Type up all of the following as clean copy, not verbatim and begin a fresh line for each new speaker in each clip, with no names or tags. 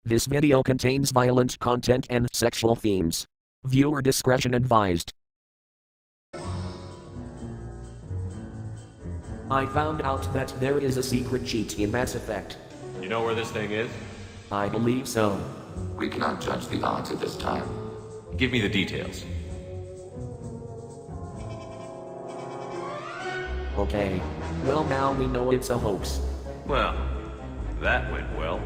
This video contains violent content and sexual themes. Viewer discretion advised. I found out that there is a secret cheat in Mass Effect.
You know where this thing is?
I believe so.
We cannot judge the odds at this time.
Give me the details.
Okay. Well, now we know it's a hoax.
Well, that went well.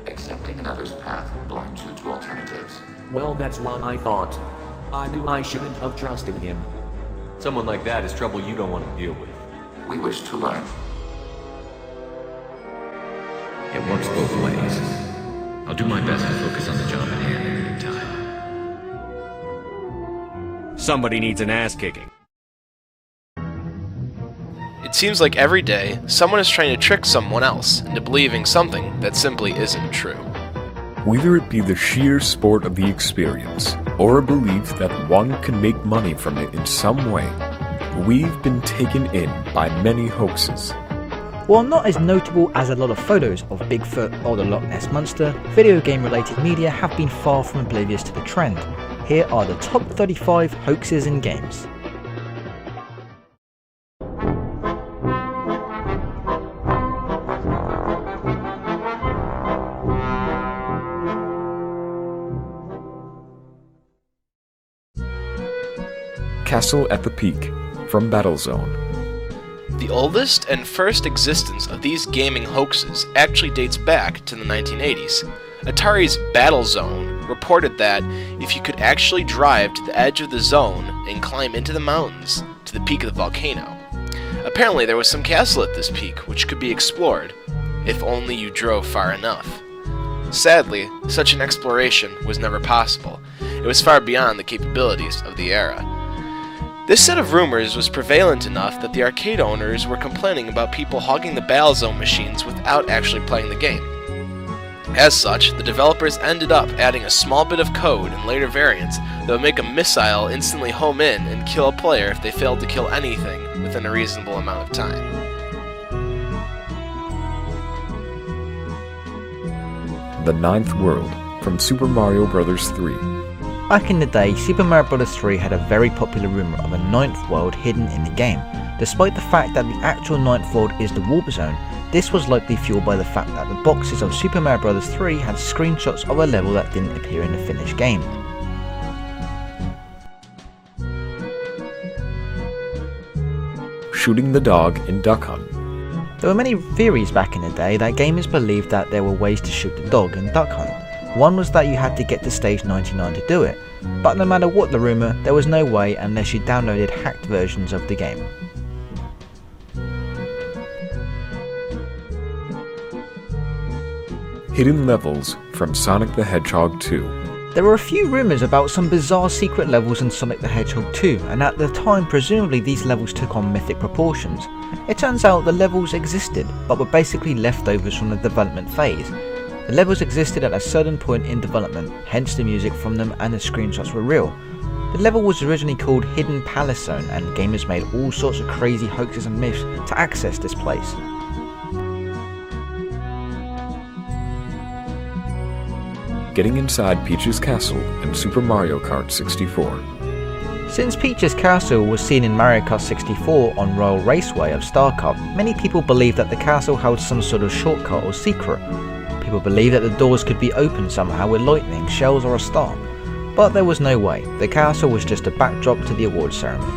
Accepting another's path blinds you to alternatives.
Well, that's what I thought. I knew I shouldn't have trusted him.
Someone like that is trouble you don't want to deal with.
We wish to learn.
It works both ways. I'll do my best to focus on the job at hand in the meantime.
Somebody needs an ass kicking.
It seems like every day, someone is trying to trick someone else into believing something that simply isn't true.
Whether it be the sheer sport of the experience, or a belief that one can make money from it in some way, we've been taken in by many hoaxes.
While not as notable as a lot of photos of Bigfoot or the Loch Ness Monster, video game related media have been far from oblivious to the trend. Here are the top 35 hoaxes in games.
Castle at the Peak, from Battlezone.
The oldest and first existence of these gaming hoaxes actually dates back to the 1980s. Atari's Battlezone reported that if you could actually drive to the edge of the zone and climb into the mountains to the peak of the volcano. Apparently there was some castle at this peak which could be explored, if only you drove far enough. Sadly, such an exploration was never possible. It was far beyond the capabilities of the era. This set of rumors was prevalent enough that the arcade owners were complaining about people hogging the Battlezone machines without actually playing the game. As such, the developers ended up adding a small bit of code in later variants that would make a missile instantly home in and kill a player if they failed to kill anything within a reasonable amount of time.
The Ninth World, from Super Mario Bros. 3.
Back in the day, Super Mario Bros. 3 had a very popular rumour of a ninth world hidden in the game. Despite the fact that the actual ninth world is the Warp Zone, this was likely fueled by the fact that the boxes of Super Mario Bros. 3 had screenshots of a level that didn't appear in the finished game.
Shooting the dog in Duck Hunt.
There were many theories back in the day that gamers believed that there were ways to shoot the dog in Duck Hunt. One was that you had to get to stage 99 to do it, but no matter what the rumour, there was no way unless you downloaded hacked versions of the game.
Hidden levels from Sonic the Hedgehog 2.
There were a few rumours about some bizarre secret levels in Sonic the Hedgehog 2, and at the time presumably these levels took on mythic proportions. It turns out the levels existed, but were basically leftovers from the development phase. The levels existed at a certain point in development, hence the music from them and the screenshots were real. The level was originally called Hidden Palace Zone, and gamers made all sorts of crazy hoaxes and myths to access this place.
Getting inside Peach's castle in Super Mario Kart 64.
Since Peach's castle was seen in Mario Kart 64 on Royal Raceway of Star Cup, many people believed that the castle held some sort of shortcut or secret. People believed that the doors could be opened somehow with lightning, shells or a star. But there was no way. The castle was just a backdrop to the awards ceremony.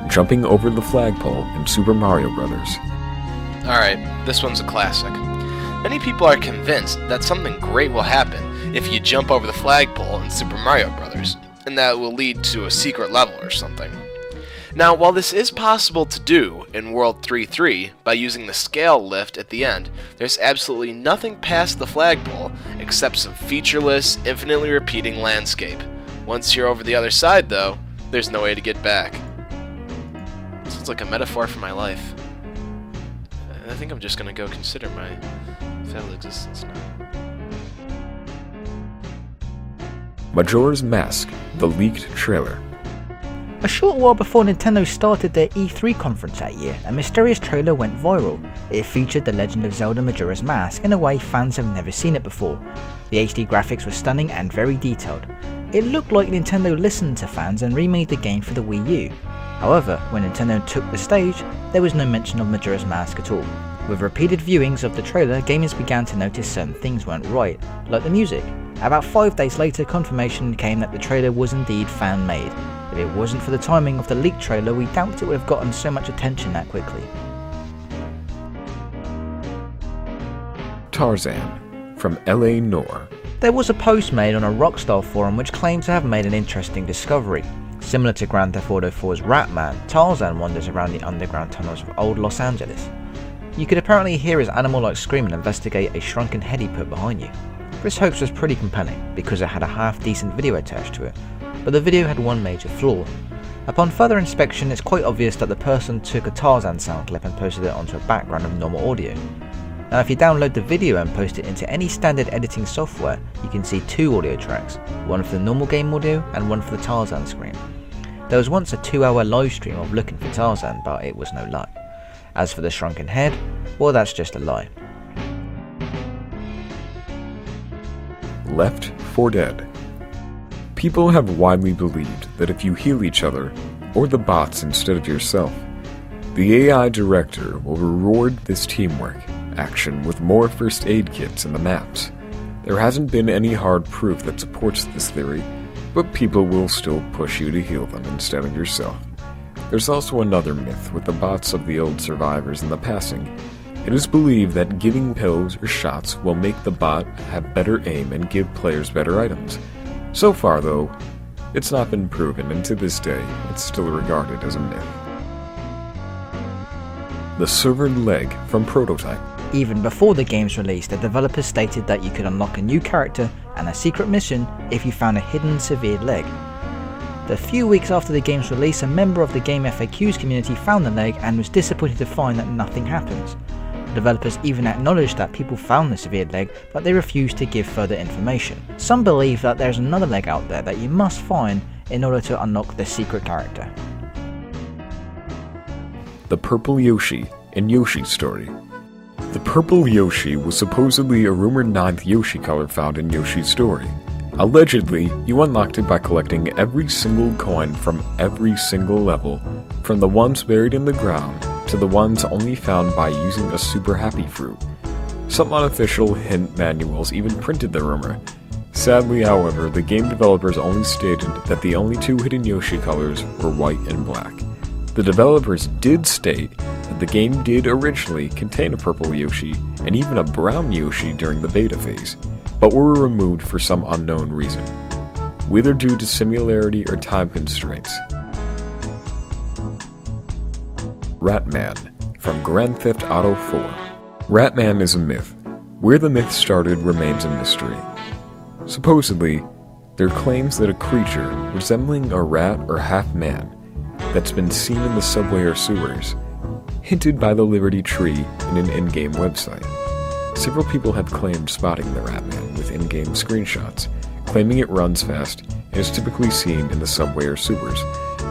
Jumping over the flagpole in Super Mario Bros.
Alright, this one's a classic. Many people are convinced that something great will happen if you jump over the flagpole in Super Mario Bros., and that it will lead to a secret level or something. Now, while this is possible to do in World 3.3 by using the scale lift at the end, there's absolutely nothing past the flagpole except some featureless, infinitely repeating landscape. Once you're over the other side, though, there's no way to get back. Sounds like a metaphor for my life. I think I'm just gonna go consider my failed existence now.
Majora's Mask, the leaked trailer.
A short while before Nintendo started their E3 conference that year, a mysterious trailer went viral. It featured The Legend of Zelda Majora's Mask in a way fans have never seen it before. The HD graphics were stunning and very detailed. It looked like Nintendo listened to fans and remade the game for the Wii U. However, when Nintendo took the stage, there was no mention of Majora's Mask at all. With repeated viewings of the trailer, gamers began to notice certain things weren't right, like the music. About 5 days later, confirmation came that the trailer was indeed fan-made. If it wasn't for the timing of the leaked trailer, we doubt it would have gotten so much attention that quickly.
Tarzan, from LA Noir.
There was a post made on a Rockstar forum which claimed to have made an interesting discovery. Similar to Grand Theft Auto 4's Ratman, Tarzan wanders around the underground tunnels of old Los Angeles. You could apparently hear his animal-like scream and investigate a shrunken head he put behind you. This hoax was pretty compelling because it had a half-decent video attached to it, but the video had one major flaw. Upon further inspection, it's quite obvious that the person took a Tarzan sound clip and posted it onto a background of normal audio. Now if you download the video and post it into any standard editing software, you can see 2 audio tracks, one for the normal game audio and one for the Tarzan screen. There was once a 2-hour live stream of looking for Tarzan, but it was no luck. As for the shrunken head, well, that's just a lie.
Left 4 Dead. People have widely believed that if you heal each other, or the bots instead of yourself, the AI director will reward this teamwork action with more first aid kits in the maps. There hasn't been any hard proof that supports this theory, but people will still push you to heal them instead of yourself. There's also another myth with the bots of the old survivors and the passing. It is believed that giving pills or shots will make the bot have better aim and give players better items. So far though, it's not been proven, and to this day, it's still regarded as a myth. The severed leg from Prototype.
Even before the game's release, the developers stated that you could unlock a new character and a secret mission if you found a hidden severed leg. The few weeks after the game's release, a member of the Game FAQs community found the leg and was disappointed to find that nothing happens. The developers even acknowledged that people found the severed leg, but they refused to give further information. Some believe that there's another leg out there that you must find in order to unlock the secret character.
The Purple Yoshi in Yoshi's Story. The Purple Yoshi was supposedly a rumored 9th Yoshi color found in Yoshi's Story. Allegedly, you unlocked it by collecting every single coin from every single level, from the ones buried in the ground to the ones only found by using a super happy fruit. Some unofficial hint manuals even printed the rumor. Sadly, however, the game developers only stated that the only 2 hidden Yoshi colors were white and black. The developers did state that the game did originally contain a purple Yoshi and even a brown Yoshi during the beta phase, but were removed for some unknown reason, whether due to similarity or time constraints. Ratman, from Grand Theft Auto 4. Ratman is a myth. Where the myth started remains a mystery. Supposedly, there are claims that a creature resembling a rat or half-man that's been seen in the subway or sewers, hinted by the Liberty Tree in an in-game website. Several people have claimed spotting the Ratman with in-game screenshots, claiming it runs fast and is typically seen in the subway or sewers.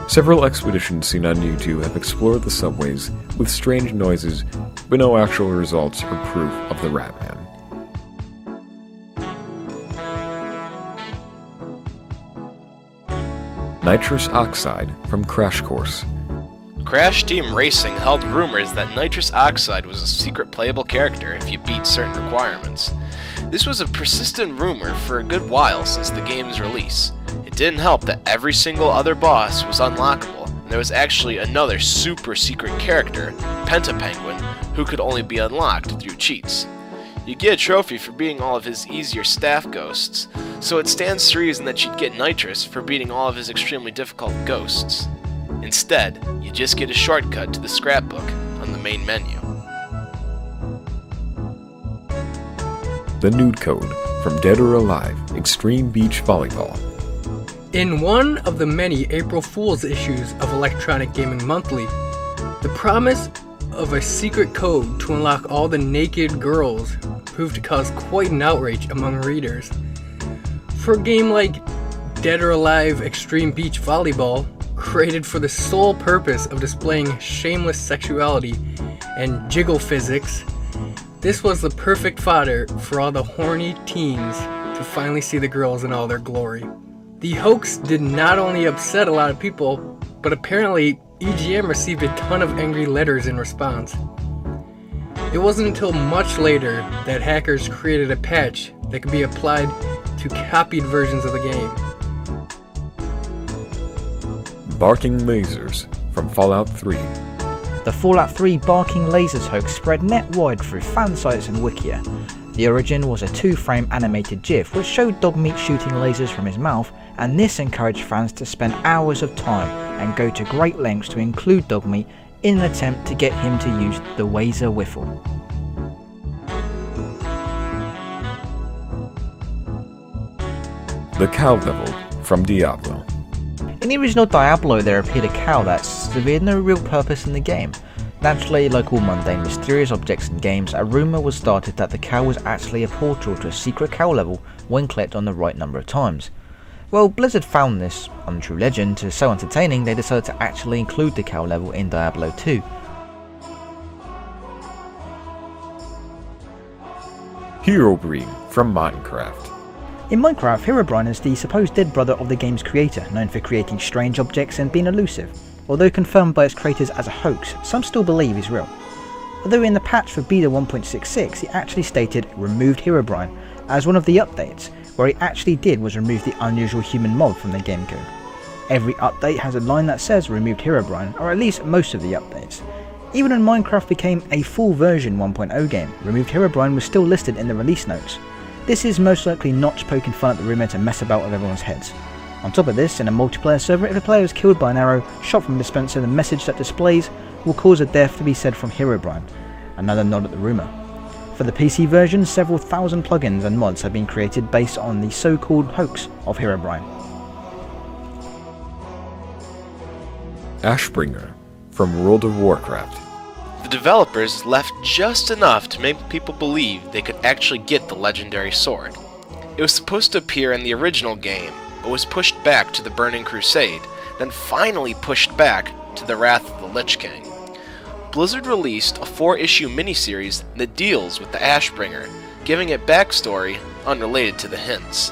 Several expeditions seen on YouTube have explored the subways with strange noises, but no actual results or proof of the Ratman. Nitrous Oxide from Crash Course.
Crash Team Racing held rumors that Nitrous Oxide was a secret playable character if you beat certain requirements. This was a persistent rumor for a good while since the game's release. It didn't help that every single other boss was unlockable, and there was actually another super secret character, Pentapenguin, who could only be unlocked through cheats. You get a trophy for beating all of his easier staff ghosts, so it stands to reason that you'd get Nitrous for beating all of his extremely difficult ghosts. Instead, you just get a shortcut to the scrapbook on the main menu.
The Nude Code, from Dead or Alive, Extreme Beach Volleyball.
In one of the many April Fool's issues of Electronic Gaming Monthly, the promise of a secret code to unlock all the naked girls proved to cause quite an outrage among readers. For a game like Dead or Alive Extreme Beach Volleyball, created for the sole purpose of displaying shameless sexuality and jiggle physics, this was the perfect fodder for all the horny teens to finally see the girls in all their glory. The hoax did not only upset a lot of people, but apparently EGM received a ton of angry letters in response. It wasn't until much later that hackers created a patch that could be applied to copied versions of the game.
Barking lasers from Fallout 3.
The Fallout 3 barking lasers hoax spread net-wide through fan sites and Wikia. The origin was a 2-frame animated GIF which showed Dogmeat shooting lasers from his mouth, and this encouraged fans to spend hours of time and go to great lengths to include Dogmeat in an attempt to get him to use the Wazer Whiffle.
The cow level from Diablo.
In the original Diablo there appeared a cow that served no real purpose in the game. Naturally, like all mundane mysterious objects in games, a rumour was started that the cow was actually a portal to a secret cow level when clicked on the right number of times. Well, Blizzard found this untrue legend to so entertaining they decided to actually include the cow level in Diablo 2.
Herobrine from Minecraft.
In Minecraft, Herobrine is the supposed dead brother of the game's creator, known for creating strange objects and being elusive. Although confirmed by its creators as a hoax, some still believe he's real. Although in the patch for Beta 1.66 he actually stated removed Herobrine as one of the updates, where he actually did was remove the unusual human mob from the game code. Every update has a line that says removed Herobrine, or at least most of the updates. Even when Minecraft became a full version 1.0 game, removed Herobrine was still listed in the release notes. This is most likely Notch poking fun at the rumour to mess about with everyone's heads. On top of this, in a multiplayer server, if a player is killed by an arrow shot from a dispenser, the message that displays will cause a death to be said from Herobrine. Another nod at the rumour. For the PC version, several thousand plugins and mods have been created based on the so-called hoax of Herobrine.
Ashbringer from World of Warcraft.
The developers left just enough to make people believe they could actually get the legendary sword. It was supposed to appear in the original game, but was pushed back to the Burning Crusade, then finally pushed back to the Wrath of the Lich King. Blizzard released a 4-issue miniseries that deals with the Ashbringer, giving it backstory unrelated to the hints.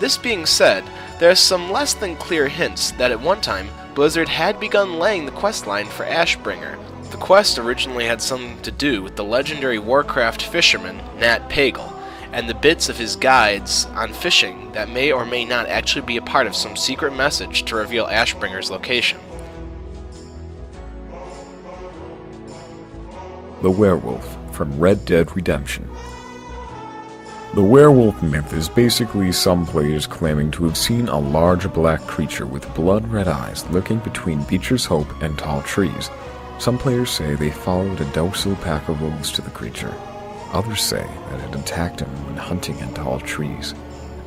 This being said, there are some less than clear hints that at one time Blizzard had begun laying the questline for Ashbringer. The quest originally had something to do with the legendary Warcraft fisherman Nat Pagle, and the bits of his guides on fishing that may or may not actually be a part of some secret message to reveal Ashbringer's location.
The werewolf from Red Dead Redemption. The werewolf myth is basically some players claiming to have seen a large black creature with blood-red eyes lurking between Beecher's Hope and tall trees. Some players say they followed a docile pack of wolves to the creature. Others say that it attacked him when hunting in tall trees.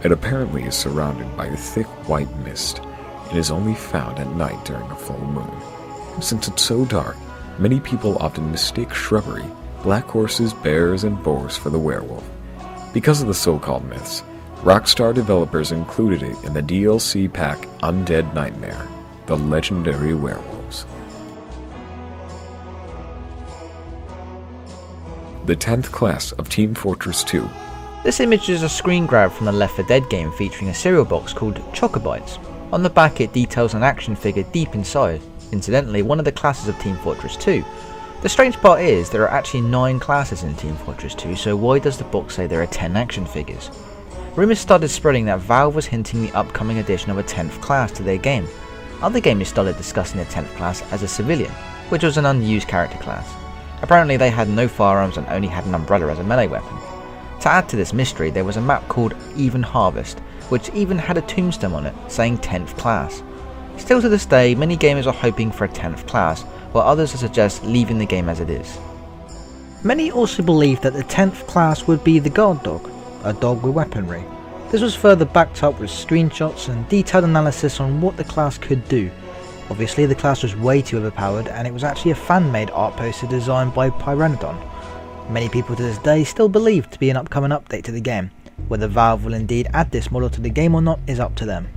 It apparently is surrounded by a thick white mist and is only found at night during a full moon. Since it's so dark, many people often mistake shrubbery, black horses, bears, and boars for the werewolf. Because of the so-called myths, Rockstar developers included it in the DLC pack Undead Nightmare, the legendary werewolves. The 10th class of Team Fortress 2.
This image is a screen grab from the Left 4 Dead game featuring a cereal box called Chocobites. On the back it details an action figure deep inside, incidentally one of the classes of Team Fortress 2. The strange part is there are actually 9 classes in Team Fortress 2, so why does the box say there are 10 action figures? Rumours started spreading that Valve was hinting the upcoming addition of a 10th class to their game. Other gamers started discussing the 10th class as a civilian, which was an unused character class. Apparently they had no firearms and only had an umbrella as a melee weapon. To add to this mystery, there was a map called Even Harvest, which even had a tombstone on it saying 10th class. Still to this day, many gamers are hoping for a 10th class, while others suggest leaving the game as it is. Many also believe that the 10th class would be the guard dog, a dog with weaponry. This was further backed up with screenshots and detailed analysis on what the class could do. Obviously the class was way too overpowered and it was actually a fan-made art poster designed by Pyrannodon. Many people to this day still believe to be an upcoming update to the game. Whether Valve will indeed add this model to the game or not is up to them.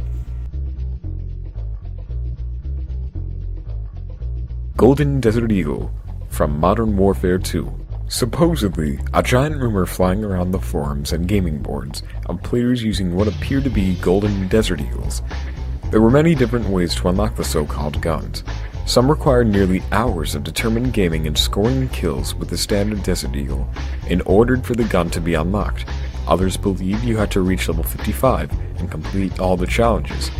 Golden Desert Eagle from Modern Warfare 2. Supposedly, a giant rumor flying around the forums and gaming boards of players using what appeared to be Golden Desert Eagles. There were many different ways to unlock the so-called guns. Some required nearly hours of determined gaming and scoring kills with the standard Desert Eagle in order for the gun to be unlocked. Others believed you had to reach level 55 and complete all the challenges.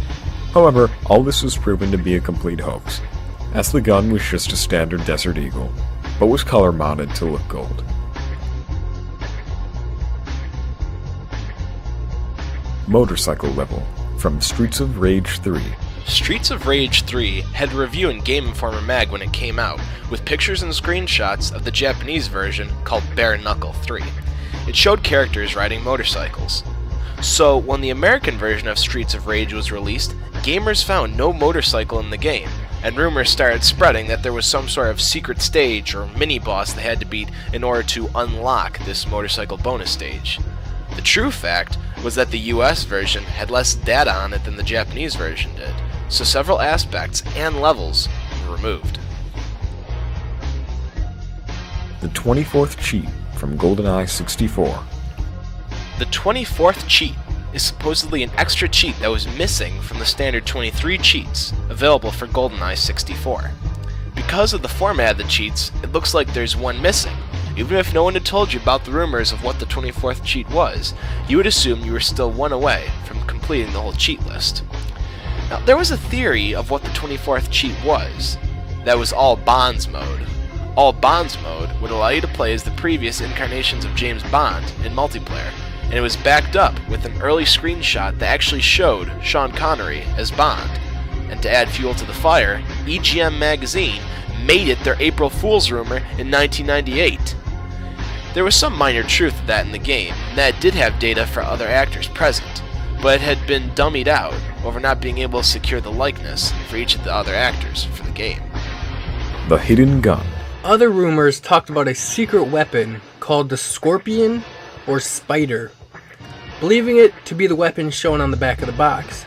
However, all this was proven to be a complete hoax, as the gun was just a standard Desert Eagle, but was color modded to look gold. Motorcycle level from Streets of Rage 3.
Streets of Rage 3 had a review in Game Informer mag when it came out, with pictures and screenshots of the Japanese version called Bare Knuckle 3. It showed characters riding motorcycles. So, when the American version of Streets of Rage was released, gamers found no motorcycle in the game, and rumors started spreading that there was some sort of secret stage or mini-boss they had to beat in order to unlock this motorcycle bonus stage. The true fact was that the US version had less data on it than the Japanese version did, so several aspects and levels were removed.
The 24th cheat from GoldenEye 64.
The 24th cheat is supposedly an extra cheat that was missing from the standard 23 cheats available for GoldenEye 64. Because of the format of the cheats, it looks like there's one missing. Even if no one had told you about the rumors of what the 24th cheat was, you would assume you were still one away from completing the whole cheat list. Now, there was a theory of what the 24th cheat was. That was All Bonds mode. All Bonds mode would allow you to play as the previous incarnations of James Bond in multiplayer, and it was backed up with an early screenshot that actually showed Sean Connery as Bond. And to add fuel to the fire, EGM Magazine made it their April Fool's rumor in 1998. There was some minor truth to that in the game, and that it did have data for other actors present, but it had been dummied out over not being able to secure the likeness for each of the other actors for the game.
The Hidden Gun.
Other rumors talked about a secret weapon called the Scorpion or Spider, believing it to be the weapon shown on the back of the box.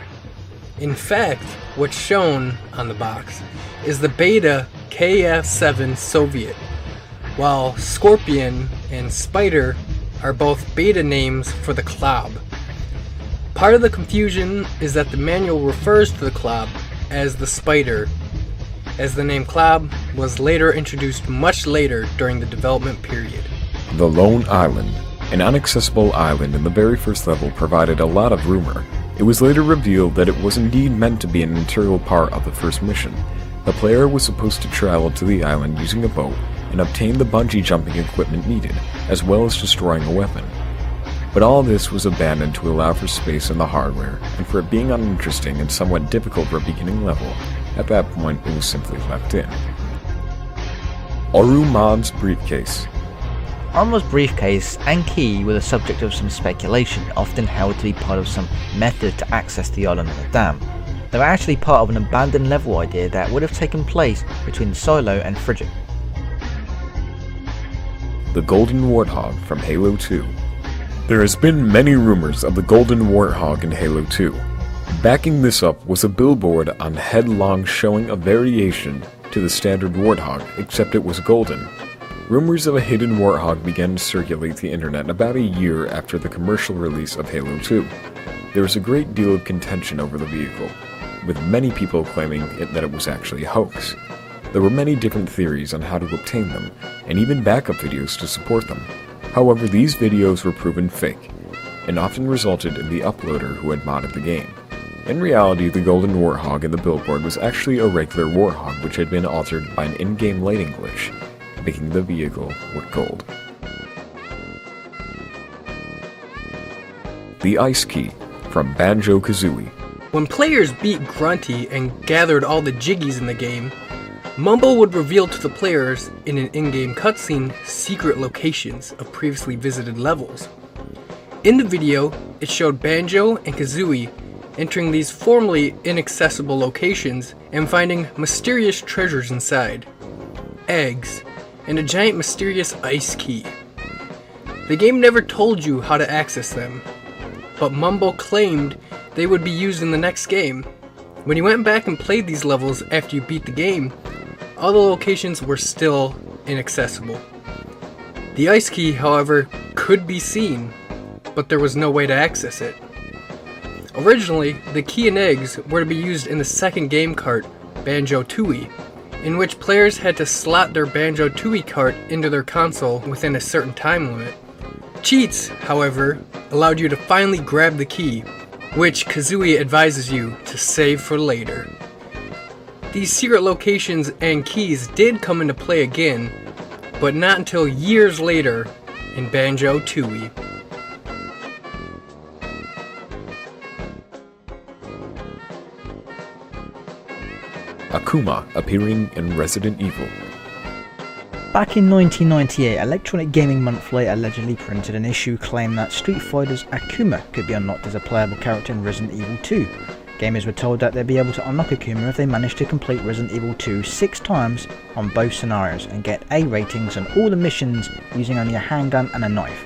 In fact, what's shown on the box is the Beta KF-7 Soviet, while Scorpion and Spider are both beta names for the Klob. Part of the confusion is that the manual refers to the Klob as the Spider, as the name Klob was later introduced much later during the development period.
The Lone Island. An inaccessible island in the very first level provided a lot of rumor. It was later revealed that it was indeed meant to be an integral part of the first mission. The player was supposed to travel to the island using a boat and obtain the bungee jumping equipment needed, as well as destroying a weapon. But all this was abandoned to allow for space in the hardware, and for it being uninteresting and somewhat difficult for a beginning level, at that point it was simply left in. Oruman's Briefcase.
Armor's briefcase and key were the subject of some speculation, often held to be part of some method to access the island on the dam. They were actually part of an abandoned level idea that would have taken place between Silo and Frigid.
The Golden Warthog from Halo 2. There has been many rumors of the Golden Warthog in Halo 2. Backing this up was a billboard on Headlong showing a variation to the standard Warthog, except it was golden. Rumors of a hidden Warthog began to circulate the internet about a year after the commercial release of Halo 2. There was a great deal of contention over the vehicle, with many people claiming that it was actually a hoax. There were many different theories on how to obtain them, and even backup videos to support them. However, these videos were proven fake, and often resulted in the uploader who had modded the game. In reality, the Golden Warthog in the billboard was actually a regular Warthog which had been altered by an in-game lighting glitch, making the vehicle look gold. The Ice Key from Banjo-Kazooie.
When players beat Grunty and gathered all the Jiggies in the game, Mumble would reveal to the players in an in-game cutscene secret locations of previously visited levels. In the video, it showed Banjo and Kazooie entering these formerly inaccessible locations and finding mysterious treasures inside, eggs, and a giant mysterious ice key. The game never told you how to access them, but Mumble claimed they would be used in the next game. When you went back and played these levels after you beat the game, all the locations were still inaccessible. The ice key, however, could be seen, but there was no way to access it. Originally, the key and eggs were to be used in the second game cart, Banjo-Tooie, in which players had to slot their Banjo-Tooie cart into their console within a certain time limit. Cheats, however, allowed you to finally grab the key, which Kazooie advises you to save for later. These secret locations and keys did come into play again, but not until years later in Banjo-Tooie.
Akuma appearing in Resident Evil.
Back in 1998, Electronic Gaming Monthly allegedly printed an issue claiming that Street Fighter's Akuma could be unlocked as a playable character in Resident Evil 2. Gamers were told that they'd be able to unlock Akuma if they managed to complete Resident Evil 2 6 times on both scenarios and get A ratings on all the missions using only a handgun and a knife.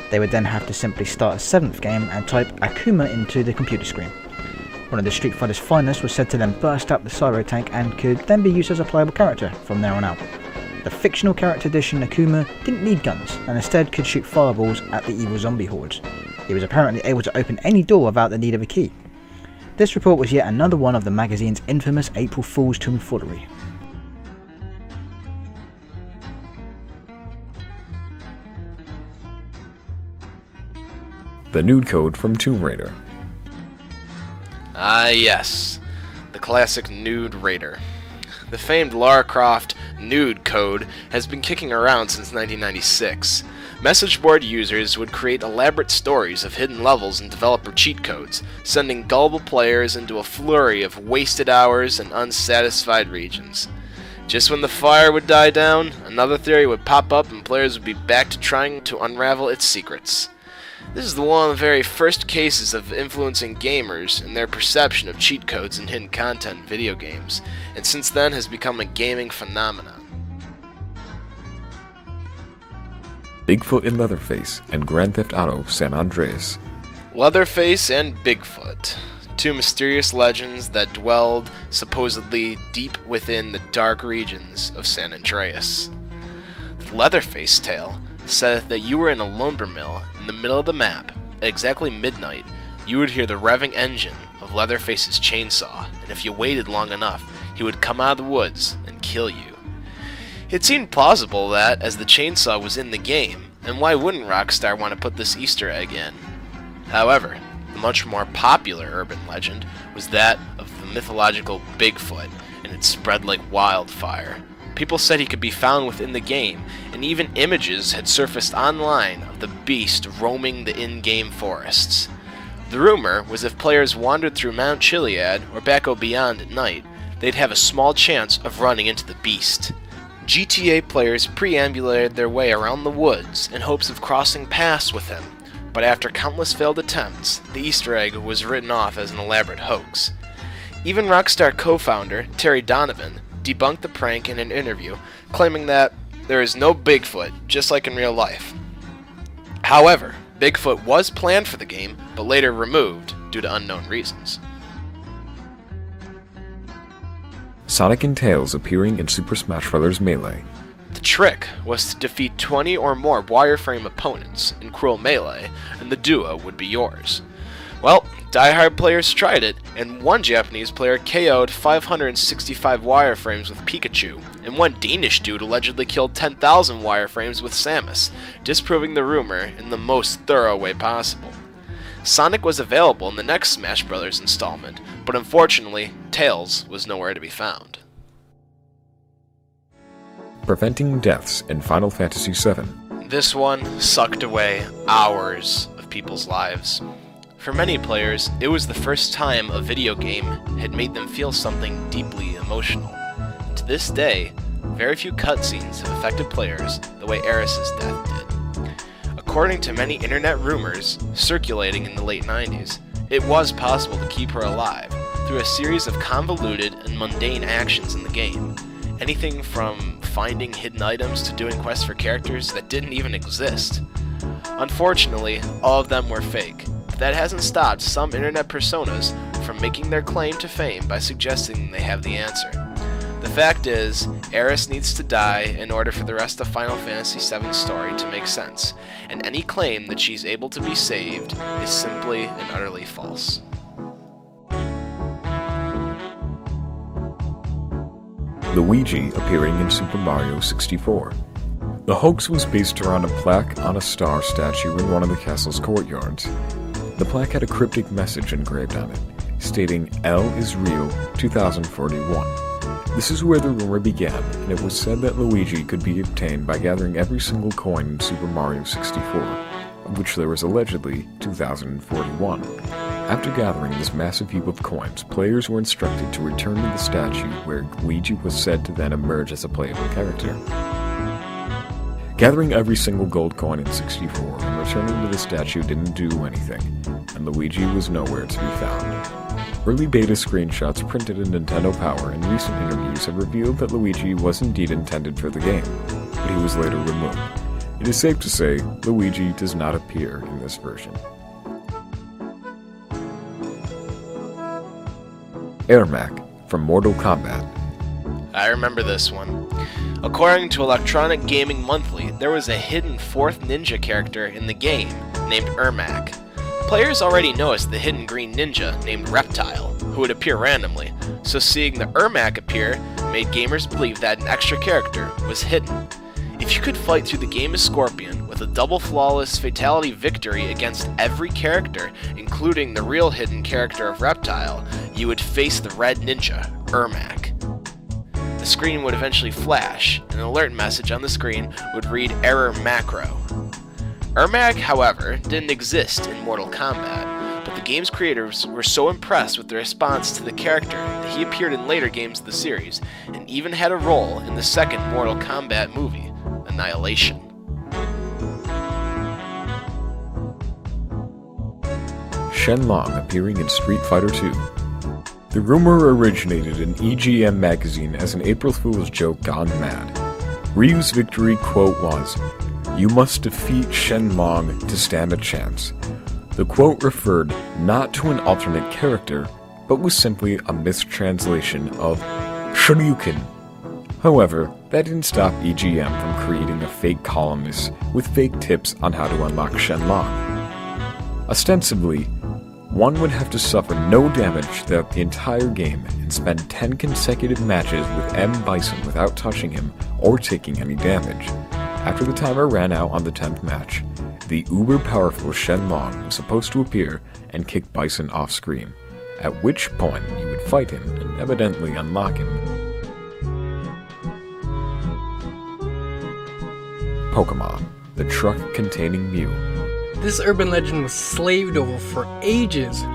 They would then have to simply start a 7th game and type Akuma into the computer screen. One of the Street Fighter's finest was said to then burst up the Cyro tank and could then be used as a playable character from there on out. The fictional character edition Akuma didn't need guns and instead could shoot fireballs at the evil zombie hordes. He was apparently able to open any door without the need of a key. This report was yet another one of the magazine's infamous April Fool's tomfoolery.
The nude code from Tomb Raider.
Ah yes, the classic nude raider. The famed Lara Croft nude code has been kicking around since 1996. Message board users would create elaborate stories of hidden levels and developer cheat codes, sending gullible players into a flurry of wasted hours and unsatisfied regions. Just when the fire would die down, another theory would pop up and players would be back to trying to unravel its secrets. This is one of the very first cases of influencing gamers and their perception of cheat codes and hidden content in video games, and since then has become a gaming phenomenon.
Bigfoot in Leatherface and Grand Theft Auto San Andreas.
Leatherface and Bigfoot, two mysterious legends that dwelled supposedly deep within the dark regions of San Andreas. The Leatherface tale said that you were in a lumber mill in the middle of the map. At exactly midnight, you would hear the revving engine of Leatherface's chainsaw, and if you waited long enough, he would come out of the woods and kill you. It seemed plausible that, as the chainsaw was in the game, and why wouldn't Rockstar want to put this Easter egg in? However, the much more popular urban legend was that of the mythological Bigfoot, and it spread like wildfire. People said he could be found within the game, and even images had surfaced online of the beast roaming the in-game forests. The rumor was if players wandered through Mount Chiliad or Baco Beyond at night, they'd have a small chance of running into the beast. GTA players preambulated their way around the woods in hopes of crossing paths with him, but after countless failed attempts, the Easter egg was written off as an elaborate hoax. Even Rockstar co-founder Terry Donovan debunked the prank in an interview, claiming that there is no Bigfoot, just like in real life. However, Bigfoot was planned for the game, but later removed due to unknown reasons.
Sonic and Tails appearing in Super Smash Bros. Melee.
The trick was to defeat 20 or more wireframe opponents in Cruel Melee, and the duo would be yours. Well, die-hard players tried it, and one Japanese player KO'd 565 wireframes with Pikachu, and one Danish dude allegedly killed 10,000 wireframes with Samus, disproving the rumor in the most thorough way possible. Sonic was available in the next Smash Bros. Installment, but unfortunately, Tails was nowhere to be found.
Preventing deaths in Final Fantasy VII.
This one sucked away hours of people's lives. For many players, it was the first time a video game had made them feel something deeply emotional. And to this day, very few cutscenes have affected players the way Aeris's death did. According to many internet rumors circulating in the late 90s, it was possible to keep her alive through a series of convoluted and mundane actions in the game. Anything from finding hidden items to doing quests for characters that didn't even exist. Unfortunately, all of them were fake. That hasn't stopped some internet personas from making their claim to fame by suggesting they have the answer. The fact is, Eris needs to die in order for the rest of Final Fantasy VII's story to make sense, and any claim that she's able to be saved is simply and utterly false.
Luigi appearing in Super Mario 64. The hoax was based around a plaque on a star statue in one of the castle's courtyards. The plaque had a cryptic message engraved on it, stating L is real 2041. This is where the rumor began, and it was said that Luigi could be obtained by gathering every single coin in Super Mario 64, of which there was allegedly 2041. After gathering this massive heap of coins, players were instructed to return to the statue where Luigi was said to then emerge as a playable character. Gathering every single gold coin in 64 and returning to the statue didn't do anything, and Luigi was nowhere to be found. Early beta screenshots printed in Nintendo Power and recent interviews have revealed that Luigi was indeed intended for the game, but he was later removed. It is safe to say Luigi does not appear in this version. Ermac from Mortal Kombat.
I remember this one. According to Electronic Gaming Monthly, there was a hidden fourth ninja character in the game named Ermac. Players already noticed the hidden green ninja named Reptile, who would appear randomly, so seeing the Ermac appear made gamers believe that an extra character was hidden. If you could fight through the game as Scorpion with a double flawless fatality victory against every character, including the real hidden character of Reptile, you would face the red ninja, Ermac. The screen would eventually flash, and an alert message on the screen would read Error Macro. Ermac, however, didn't exist in Mortal Kombat, but the game's creators were so impressed with the response to the character that he appeared in later games of the series, and even had a role in the second Mortal Kombat movie, Annihilation.
Shenlong appearing in Street Fighter II. The rumor originated in EGM magazine as an April Fool's joke gone mad. Ryu's victory quote was, "You must defeat Shenlong to stand a chance." The quote referred not to an alternate character, but was simply a mistranslation of Shoryuken. However, that didn't stop EGM from creating a fake columnist with fake tips on how to unlock Shenlong. Ostensibly, one would have to suffer no damage throughout the entire game and spend 10 consecutive matches with M. Bison without touching him or taking any damage. After the timer ran out on the 10th match, the uber-powerful Shenlong was supposed to appear and kick Bison off-screen, at which point you would fight him and evidently unlock him. Pokemon, the truck containing Mew.
This urban legend was slaved over for ages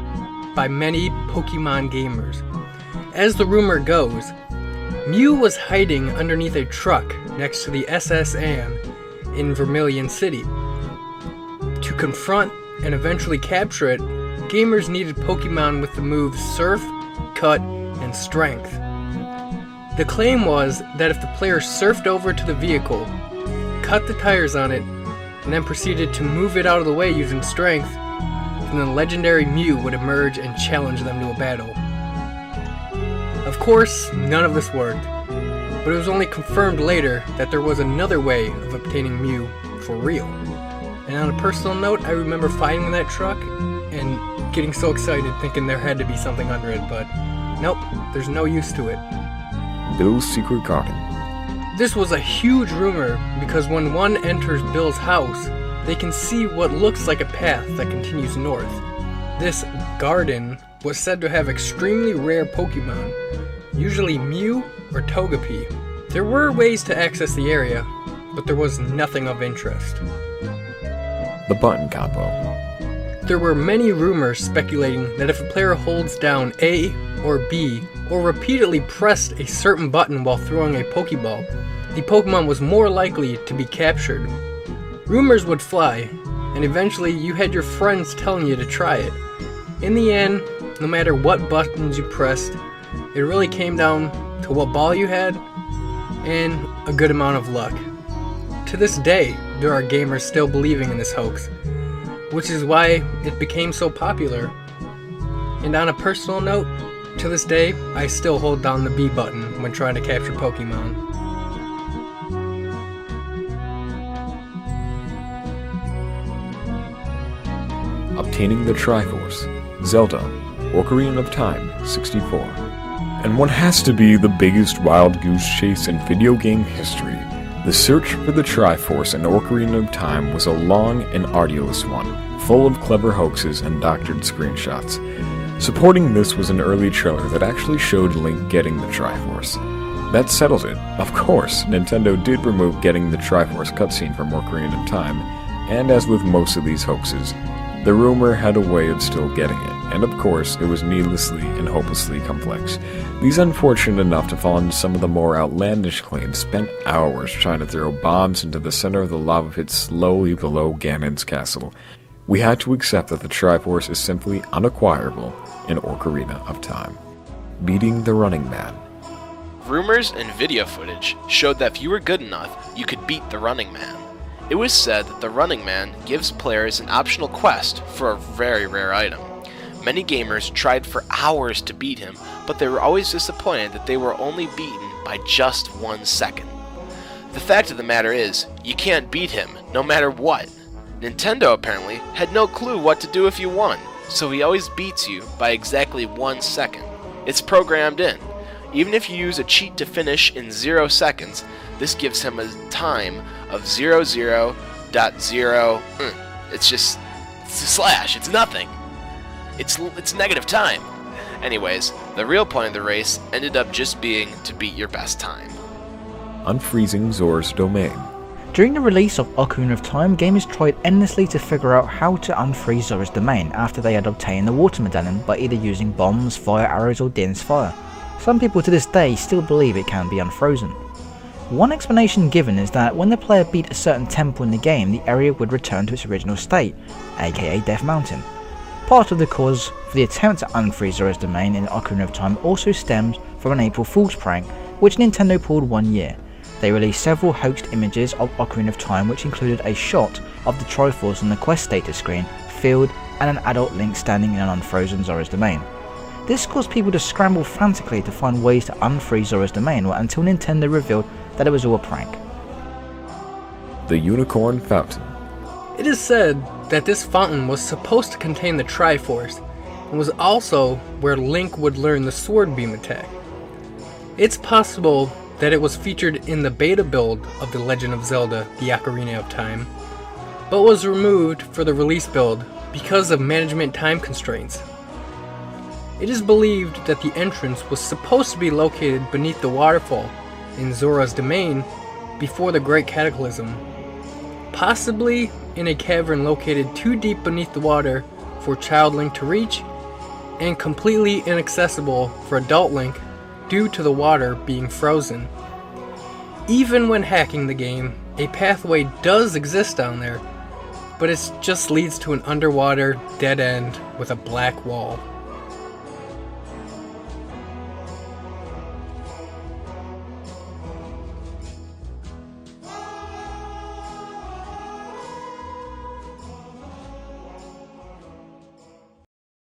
by many Pokemon gamers. As the rumor goes, Mew was hiding underneath a truck next to the SS Anne in Vermilion City. To confront and eventually capture it, gamers needed Pokemon with the moves Surf, Cut, and Strength. The claim was that if the player surfed over to the vehicle, cut the tires on it, and then proceeded to move it out of the way using Strength, then the legendary Mew would emerge and challenge them to a battle. Of course, none of this worked, but it was only confirmed later that there was another way of obtaining Mew for real. And on a personal note, I remember finding that truck and getting so excited thinking there had to be something under it, but nope, there's no use to it.
Bill's Secret Garden.
This was a huge rumor because when one enters Bill's house, they can see what looks like a path that continues north. This garden was said to have extremely rare Pokemon, usually Mew or Togepi. There were ways to access the area, but there was nothing of interest.
The Button Combo.
There were many rumors speculating that if a player holds down A or B or repeatedly pressed a certain button while throwing a Pokeball, the Pokemon was more likely to be captured. Rumors would fly, and eventually you had your friends telling you to try it. In the end, no matter what buttons you pressed, it really came down to what ball you had and a good amount of luck. To this day, there are gamers still believing in this hoax, which is why it became so popular. And on a personal note, To this day, I still hold down the B button when trying to capture Pokemon.
Obtaining the Triforce, Zelda, Ocarina of Time, 64. And what has to be the biggest wild goose chase in video game history, the search for the Triforce in Ocarina of Time was a long and arduous one, full of clever hoaxes and doctored screenshots. Supporting this was an early trailer that actually showed Link getting the Triforce. That settled it. Of course, Nintendo did remove getting the Triforce cutscene from Ocarina of Time, and as with most of these hoaxes, the rumor had a way of still getting it, and of course, it was needlessly and hopelessly complex. These unfortunate enough to fall into some of the more outlandish claims spent hours trying to throw bombs into the center of the lava pit slowly below Ganon's castle. We had to accept that the Triforce is simply unacquirable in Ocarina of Time. Beating the Running Man.
Rumors and video footage showed that if you were good enough, you could beat the Running Man. It was said that the Running Man gives players an optional quest for a very rare item. Many gamers tried for hours to beat him, but they were always disappointed that they were only beaten by just 1 second. The fact of the matter is, you can't beat him, no matter what. Nintendo apparently had no clue what to do if you won, so he always beats you by exactly 1 second. It's programmed in. Even if you use a cheat to finish in 0 seconds, this gives him a time of 00.0. It's a slash, it's nothing. It's negative time. Anyways, the real point of the race ended up just being to beat your best time.
Unfreezing Zora's Domain.
During the release of Ocarina of Time, gamers tried endlessly to figure out how to unfreeze Zora's Domain after they had obtained the water medallion by either using bombs, fire arrows or Din's fire. Some people to this day still believe it can be unfrozen. One explanation given is that when the player beat a certain temple in the game, the area would return to its original state, aka Death Mountain. Part of the cause for the attempt to unfreeze Zora's Domain in Ocarina of Time also stems from an April Fool's prank, which Nintendo pulled one year. They released several hoaxed images of Ocarina of Time, which included a shot of the Triforce on the quest status screen, field, and an adult Link standing in an unfrozen Zora's Domain. This caused people to scramble frantically to find ways to unfreeze Zora's Domain until Nintendo revealed that it was all a prank.
The Unicorn Fountain.
It is said that this fountain was supposed to contain the Triforce, and was also where Link would learn the Sword Beam attack. It's possible that it was featured in the beta build of The Legend of Zelda: The Ocarina of Time, but was removed for the release build because of management time constraints. It is believed that the entrance was supposed to be located beneath the waterfall in Zora's Domain before the Great Cataclysm, possibly in a cavern located too deep beneath the water for Child Link to reach, and completely inaccessible for Adult Link due to the water being frozen. Even when hacking the game, a pathway does exist down there, but it just leads to an underwater dead end with a black wall.